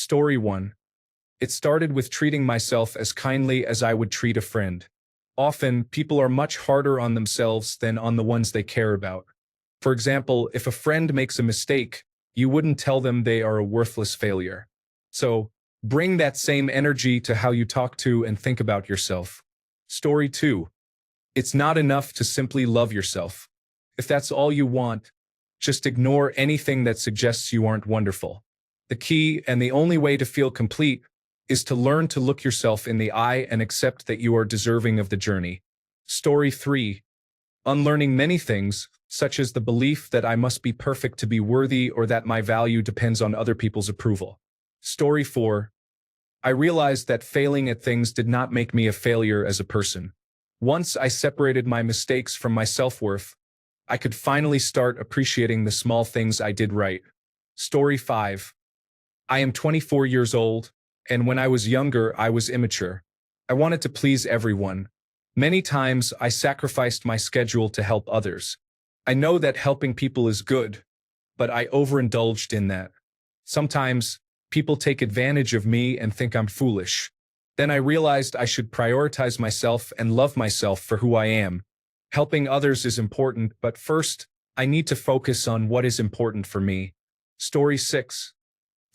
Story 1. It started with treating myself as kindly as I would treat a friend. Often, people are much harder on themselves than on the ones they care about. For example, if a friend makes a mistake, you wouldn't tell them they are a worthless failure. So, bring that same energy to how you talk to and think about yourself. Story 2. It's not enough to simply love yourself. If that's all you want, just ignore anything that suggests you aren't wonderful. The key and the only way to feel complete is to learn to look yourself in the eye and accept that you are deserving of the journey. Story 3. Unlearning many things, such as the belief that I must be perfect to be worthy or that my value depends on other people's approval. Story 4. I realized that failing at things did not make me a failure as a person. Once I separated my mistakes from my self-worth, I could finally start appreciating the small things I did right. Story 5. I am 24 years old, and when I was younger, I was immature. I wanted to please everyone. Many times, I sacrificed my schedule to help others. I know that helping people is good, but I overindulged in that. Sometimes, people take advantage of me and think I'm foolish. Then I realized I should prioritize myself and love myself for who I am. Helping others is important, but first, I need to focus on what is important for me. Story 6.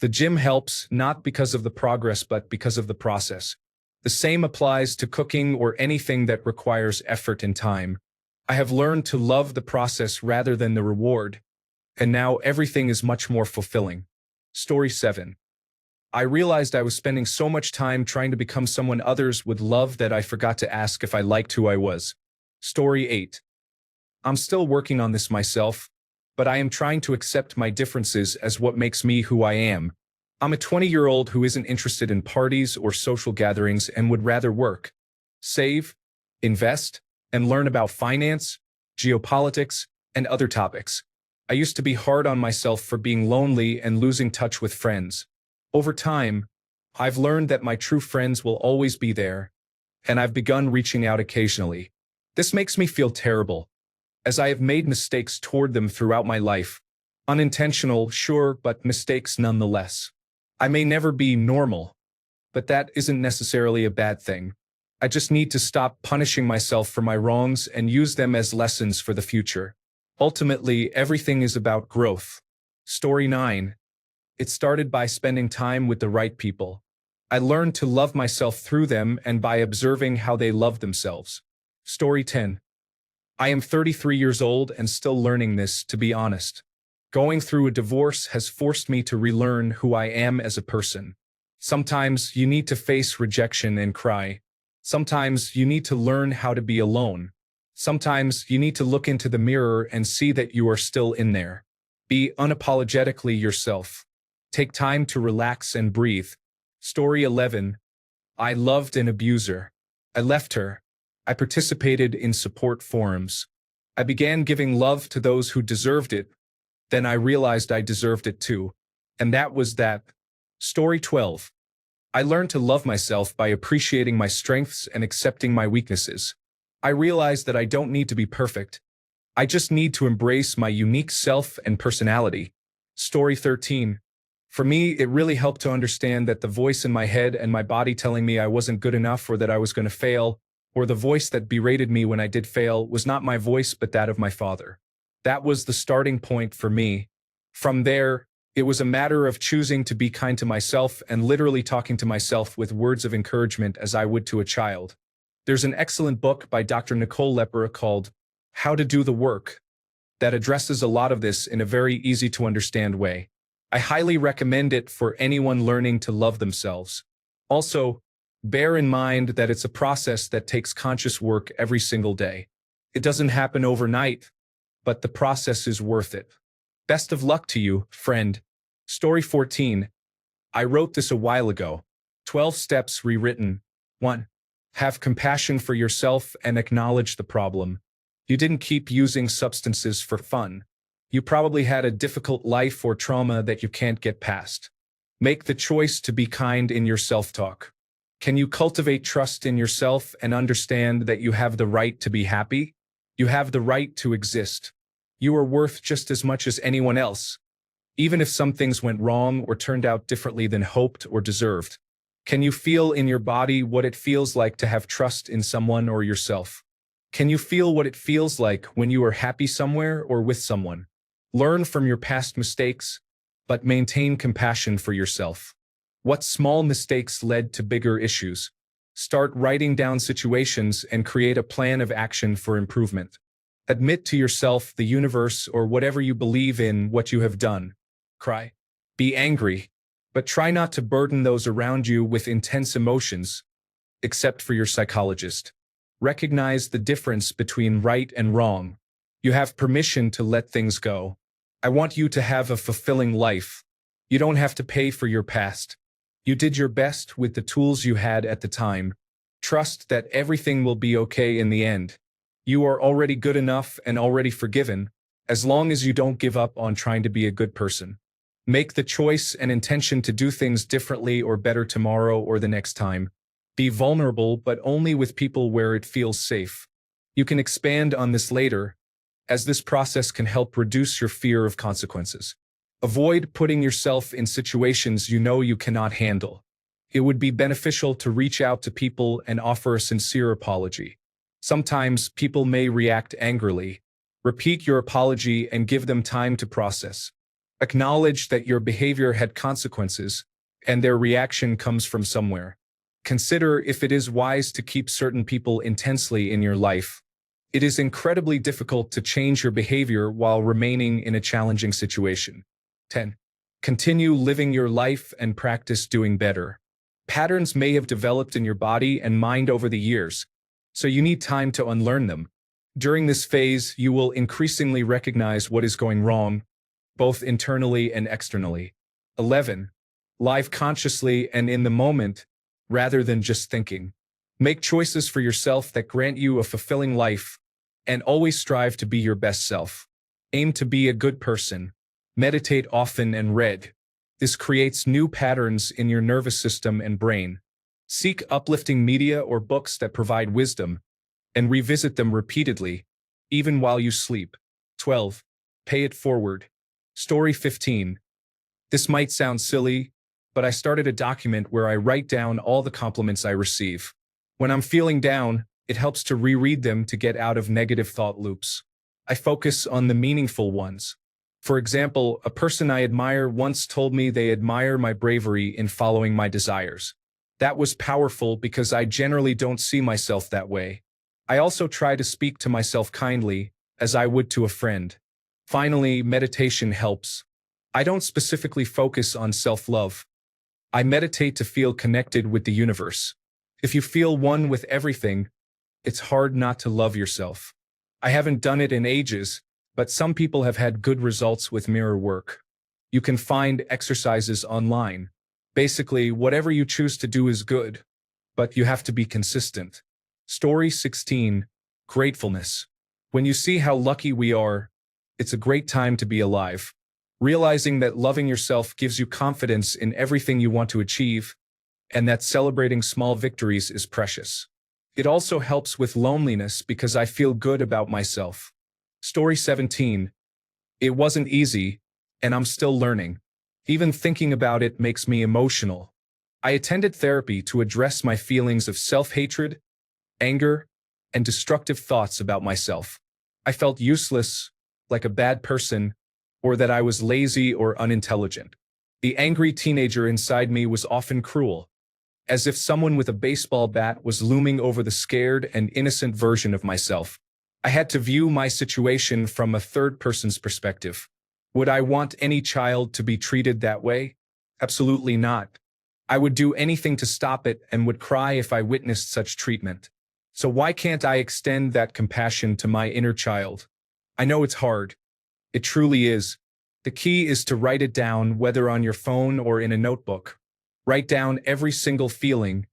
The gym helps not because of the progress but because of the process. The same applies to cooking or anything that requires effort and time. I have learned to love the process rather than the reward, and now everything is much more fulfilling. Story 7. I realized I was spending so much time trying to become someone others would love that I forgot to ask if I liked who I was. Story 8. I'm still working on this myself, but I am trying to accept my differences as what makes me who I am. I'm a 20-year-old who isn't interested in parties or social gatherings and would rather work, save, invest, and learn about finance, geopolitics, and other topics. I used to be hard on myself for being lonely and losing touch with friends. Over time, I've learned that my true friends will always be there, and I've begun reaching out occasionally. This makes me feel terrible, as I have made mistakes toward them throughout my life. Unintentional, sure, but mistakes nonetheless. I may never be normal, but that isn't necessarily a bad thing. I just need to stop punishing myself for my wrongs and use them as lessons for the future. Ultimately, everything is about growth. Story 9. It started by spending time with the right people. I learned to love myself through them and by observing how they love themselves. Story 10. I am 33 years old and still learning this, to be honest. Going through a divorce has forced me to relearn who I am as a person. Sometimes you need to face rejection and cry. Sometimes you need to learn how to be alone. Sometimes you need to look into the mirror and see that you are still in there. Be unapologetically yourself. Take time to relax and breathe. Story 11. I loved an abuser. I left her. I participated in support forums. I began giving love to those who deserved it. Then I realized I deserved it too. And that was that. Story 12. I learned to love myself by appreciating my strengths and accepting my weaknesses. I realized that I don't need to be perfect. I just need to embrace my unique self and personality. Story 13. For me, it really helped to understand that the voice in my head and my body telling me I wasn't good enough or that I was going to fail, or the voice that berated me when I did fail, was not my voice but that of my father. That was the starting point for me. From there, it was a matter of choosing to be kind to myself and literally talking to myself with words of encouragement as I would to a child. There's an excellent book by Dr. Nicole Lepera called How to Do the Work that addresses a lot of this in a very easy-to-understand way. I highly recommend it for anyone learning to love themselves. Also, bear in mind that it's a process that takes conscious work every single day. It doesn't happen overnight, but the process is worth it. Best of luck to you, friend. Story 14. I wrote this a while ago. 12 steps rewritten. 1. Have compassion for yourself and acknowledge the problem. You didn't keep using substances for fun. You probably had a difficult life or trauma that you can't get past. Make the choice to be kind in your self-talk. Can you cultivate trust in yourself and understand that you have the right to be happy? You have the right to exist. You are worth just as much as anyone else. even if some things went wrong or turned out differently than hoped or deserved. Can you feel in your body what it feels like to have trust in someone or yourself? Can you feel what it feels like when you are happy somewhere or with someone? Learn from your past mistakes, but maintain compassion for yourself. What small mistakes led to bigger issues? Start writing down situations and create a plan of action for improvement. Admit to yourself, the universe, or whatever you believe in what you have done. Cry. Be angry, but try not to burden those around you with intense emotions, except for your psychologist. Recognize the difference between right and wrong. You have permission to let things go. I want you to have a fulfilling life. You don't have to pay for your past. You did your best with the tools you had at the time. Trust that everything will be okay in the end. You are already good enough and already forgiven, as long as you don't give up on trying to be a good person. Make the choice and intention to do things differently or better tomorrow or the next time. Be vulnerable, but only with people where it feels safe. You can expand on this later, as this process can help reduce your fear of consequences. Avoid putting yourself in situations you know you cannot handle. It would be beneficial to reach out to people and offer a sincere apology. Sometimes people may react angrily. Repeat your apology and give them time to process. Acknowledge that your behavior had consequences, and their reaction comes from somewhere. Consider if it is wise to keep certain people intensely in your life. It is incredibly difficult to change your behavior while remaining in a challenging situation. 10. Continue living your life and practice doing better. Patterns may have developed in your body and mind over the years, so you need time to unlearn them. During this phase, you will increasingly recognize what is going wrong, both internally and externally. 11. Live consciously and in the moment, rather than just thinking. Make choices for yourself that grant you a fulfilling life, and always strive to be your best self. Aim to be a good person. Meditate often and read. This creates new patterns in your nervous system and brain. Seek uplifting media or books that provide wisdom, and revisit them repeatedly, even while you sleep. 12. Pay it forward. Story 15. This might sound silly, but I started a document where I write down all the compliments I receive. When I'm feeling down, it helps to reread them to get out of negative thought loops. I focus on the meaningful ones. For example, a person I admire once told me they admire my bravery in following my desires. That was powerful because I generally don't see myself that way. I also try to speak to myself kindly, as I would to a friend. Finally, meditation helps. I don't specifically focus on self-love. I meditate to feel connected with the universe. If you feel one with everything, it's hard not to love yourself. I haven't done it in ages, but some people have had good results with mirror work. You can find exercises online. Basically, whatever you choose to do is good, but you have to be consistent. Story 16. Gratefulness. When you see how lucky we are, it's a great time to be alive. Realizing that loving yourself gives you confidence in everything you want to achieve, and that celebrating small victories is precious. It also helps with loneliness because I feel good about myself. Story 17. It wasn't easy, and I'm still learning. Even thinking about it makes me emotional. I attended therapy to address my feelings of self-hatred, anger, and destructive thoughts about myself. I felt useless, like a bad person, or that I was lazy or unintelligent. The angry teenager inside me was often cruel, as if someone with a baseball bat was looming over the scared and innocent version of myself. I had to view my situation from a third person's perspective. Would I want any child to be treated that way? Absolutely not. I would do anything to stop it and would cry if I witnessed such treatment. So why can't I extend that compassion to my inner child? I know it's hard. It truly is. The key is to write it down, whether on your phone or in a notebook. Write down every single feeling,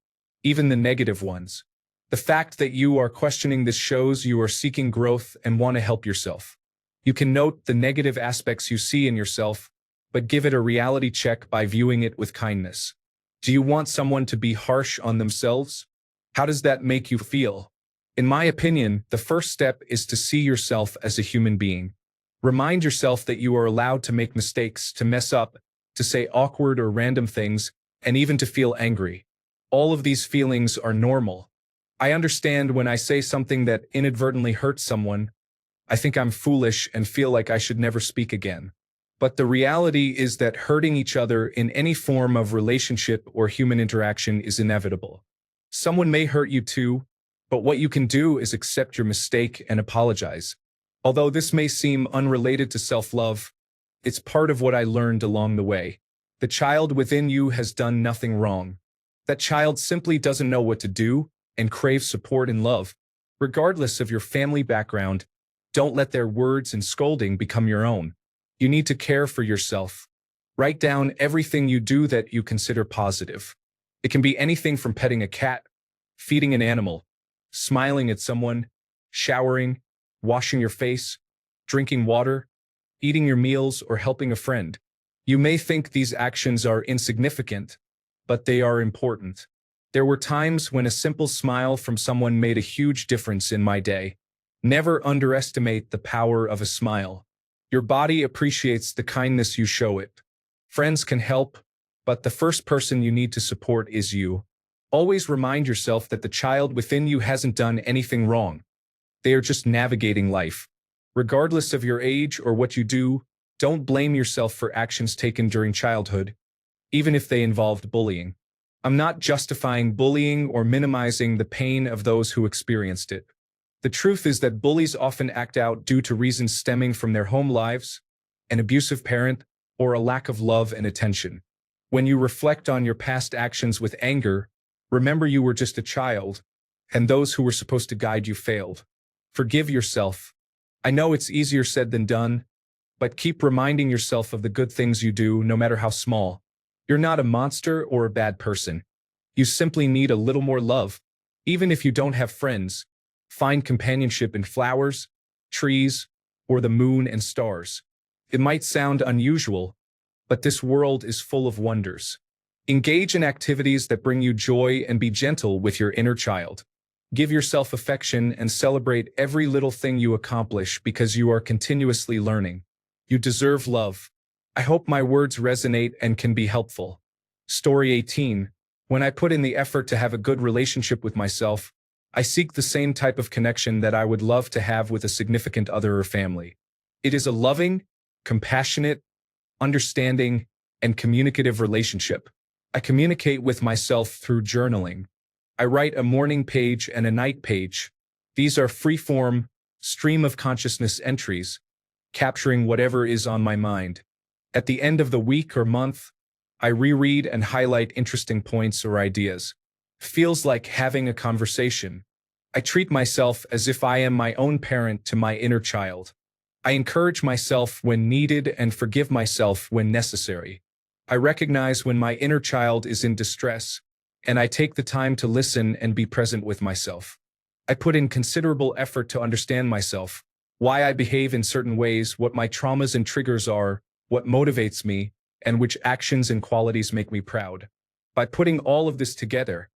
even the negative ones. The fact that you are questioning this shows you are seeking growth and want to help yourself. You can note the negative aspects you see in yourself, but give it a reality check by viewing it with kindness. Do you want someone to be harsh on themselves? How does that make you feel? In my opinion, the first step is to see yourself as a human being. Remind yourself that you are allowed to make mistakes, to mess up, to say awkward or random things, and even to feel angry. All of these feelings are normal. I understand when I say something that inadvertently hurts someone, I think I'm foolish and feel like I should never speak again. But the reality is that hurting each other in any form of relationship or human interaction is inevitable. Someone may hurt you too, but what you can do is accept your mistake and apologize. Although this may seem unrelated to self-love, it's part of what I learned along the way. The child within you has done nothing wrong. That child simply doesn't know what to do and craves support and love. Regardless of your family background, don't let their words and scolding become your own. You need to care for yourself. Write down everything you do that you consider positive. It can be anything from petting a cat, feeding an animal, smiling at someone, showering, washing your face, drinking water, eating your meals, or helping a friend. You may think these actions are insignificant, but they are important. There were times when a simple smile from someone made a huge difference in my day. Never underestimate the power of a smile. Your body appreciates the kindness you show it. Friends can help, but the first person you need to support is you. Always remind yourself that the child within you hasn't done anything wrong. They are just navigating life. Regardless of your age or what you do, don't blame yourself for actions taken during childhood, even if they involved bullying. I'm not justifying bullying or minimizing the pain of those who experienced it. The truth is that bullies often act out due to reasons stemming from their home lives, an abusive parent, or a lack of love and attention. When you reflect on your past actions with anger, remember you were just a child, and those who were supposed to guide you failed. Forgive yourself. I know it's easier said than done, but keep reminding yourself of the good things you do, no matter how small. You're not a monster or a bad person. You simply need a little more love. Even if you don't have friends, find companionship in flowers, trees, or the moon and stars. It might sound unusual, but this world is full of wonders. Engage in activities that bring you joy and be gentle with your inner child. Give yourself affection and celebrate every little thing you accomplish because you are continuously learning. You deserve love. I hope my words resonate and can be helpful. Story 18. When I put in the effort to have a good relationship with myself, I seek the same type of connection that I would love to have with a significant other or family. It is a loving, compassionate, understanding, and communicative relationship. I communicate with myself through journaling. I write a morning page and a night page. These are free-form, stream of consciousness entries, capturing whatever is on my mind. At the end of the week or month, I reread and highlight interesting points or ideas. Feels like having a conversation. I treat myself as if I am my own parent to my inner child. I encourage myself when needed and forgive myself when necessary. I recognize when my inner child is in distress, and I take the time to listen and be present with myself. I put in considerable effort to understand myself, why I behave in certain ways, what my traumas and triggers are, what motivates me, and which actions and qualities make me proud. By putting all of this together,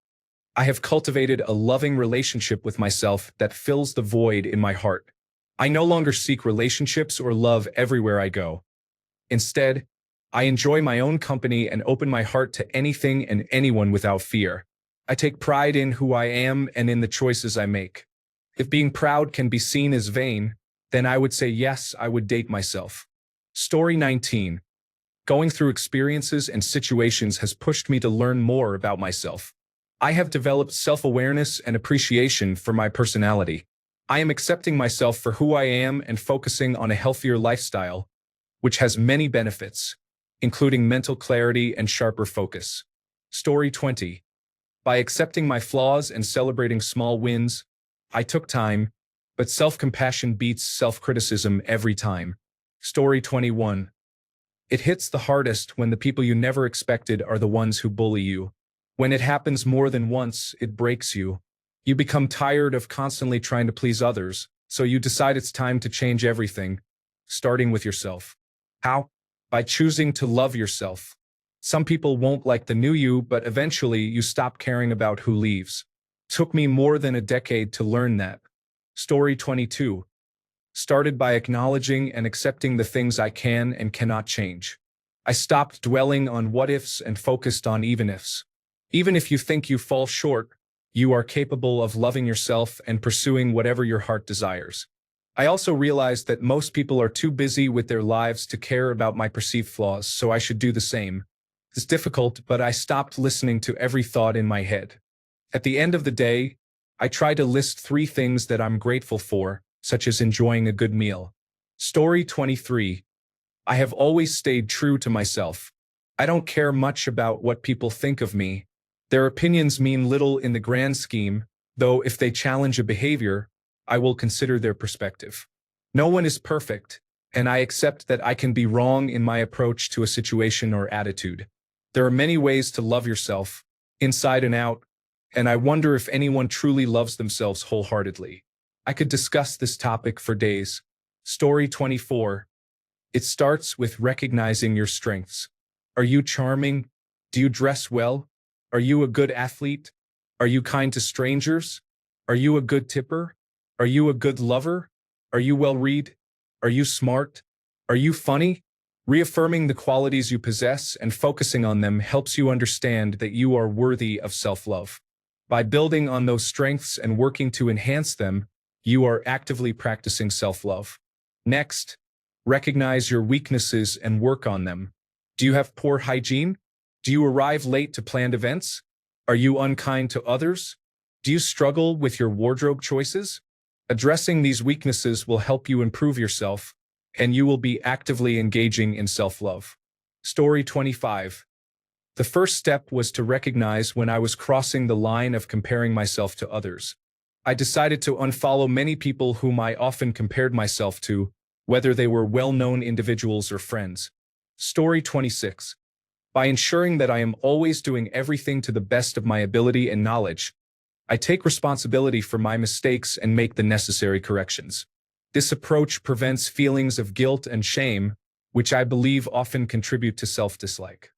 I have cultivated a loving relationship with myself that fills the void in my heart. I no longer seek relationships or love everywhere I go. Instead, I enjoy my own company and open my heart to anything and anyone without fear. I take pride in who I am and in the choices I make. If being proud can be seen as vain, then I would say yes, I would date myself. Story 19. Going through experiences and situations has pushed me to learn more about myself. I have developed self-awareness and appreciation for my personality. I am accepting myself for who I am and focusing on a healthier lifestyle, which has many benefits, including mental clarity and sharper focus. Story 20. By accepting my flaws and celebrating small wins, I took time, but self-compassion beats self-criticism every time. Story 21. It hits the hardest when the people you never expected are the ones who bully you. When it happens more than once, it breaks you. You become tired of constantly trying to please others, so you decide it's time to change everything, starting with yourself. How? By choosing to love yourself. Some people won't like the new you, but eventually you stop caring about who leaves. Took me more than a decade to learn that. Story 22. started by acknowledging and accepting the things I can and cannot change. I stopped dwelling on what ifs and focused on even ifs. Even if you think you fall short, you are capable of loving yourself and pursuing whatever your heart desires. I also realized that most people are too busy with their lives to care about my perceived flaws, so I should do the same. It's difficult, but I stopped listening to every thought in my head. At the end of the day, I try to list 3 things that I'm grateful for, such as enjoying a good meal. Story 23. I have always stayed true to myself. I don't care much about what people think of me. Their opinions mean little in the grand scheme, though if they challenge a behavior, I will consider their perspective. No one is perfect, and I accept that I can be wrong in my approach to a situation or attitude. There are many ways to love yourself, inside and out, and I wonder if anyone truly loves themselves wholeheartedly. I could discuss this topic for days. Story 24. It starts with recognizing your strengths. Are you charming? Do you dress well? Are you a good athlete? Are you kind to strangers? Are you a good tipper? Are you a good lover? Are you well-read? Are you smart? Are you funny? Reaffirming the qualities you possess and focusing on them helps you understand that you are worthy of self-love. By building on those strengths and working to enhance them, you are actively practicing self-love. Next, recognize your weaknesses and work on them. Do you have poor hygiene? Do you arrive late to planned events? Are you unkind to others? Do you struggle with your wardrobe choices? Addressing these weaknesses will help you improve yourself, and you will be actively engaging in self-love. Story 25. The first step was to recognize when I was crossing the line of comparing myself to others. I decided to unfollow many people whom I often compared myself to, whether they were well-known individuals or friends. Story 26. By ensuring that I am always doing everything to the best of my ability and knowledge, I take responsibility for my mistakes and make the necessary corrections. This approach prevents feelings of guilt and shame, which I believe often contribute to self-dislike.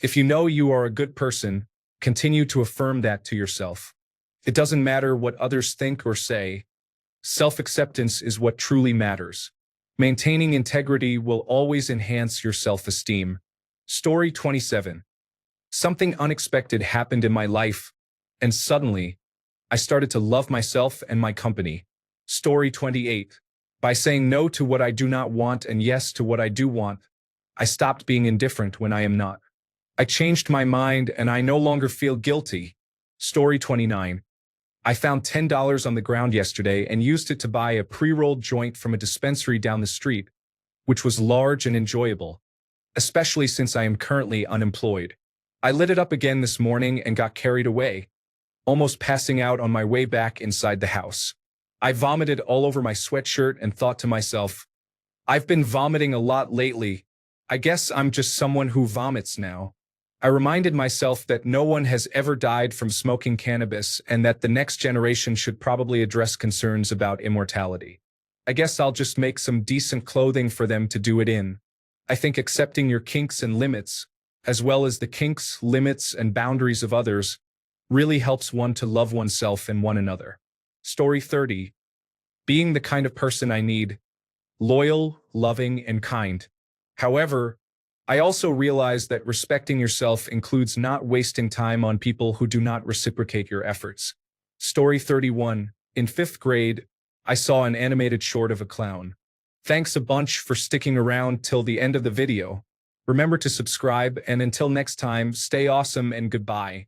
If you know you are a good person, continue to affirm that to yourself. It doesn't matter what others think or say. Self-acceptance is what truly matters. Maintaining integrity will always enhance your self-esteem. Story 27. Something unexpected happened in my life, and suddenly, I started to love myself and my company. Story 28. By saying no to what I do not want and yes to what I do want, I stopped being indifferent when I am not. I changed my mind and I no longer feel guilty. Story 29. I found $10 on the ground yesterday and used it to buy a pre-rolled joint from a dispensary down the street, which was large and enjoyable, especially since I am currently unemployed. I lit it up again this morning and got carried away, almost passing out on my way back inside the house. I vomited all over my sweatshirt and thought to myself, I've been vomiting a lot lately. I guess I'm just someone who vomits now. I reminded myself that no one has ever died from smoking cannabis and that the next generation should probably address concerns about immortality. I guess I'll just make some decent clothing for them to do it in. I think accepting your kinks and limits, as well as the kinks, limits, and boundaries of others, really helps one to love oneself and one another. Story 30. Being the kind of person I need, loyal, loving, and kind. However, I also realize that respecting yourself includes not wasting time on people who do not reciprocate your efforts. Story 31. In 5th grade, I saw an animated short of a clown. Thanks a bunch for sticking around till the end of the video. Remember to subscribe, and until next time, stay awesome and goodbye.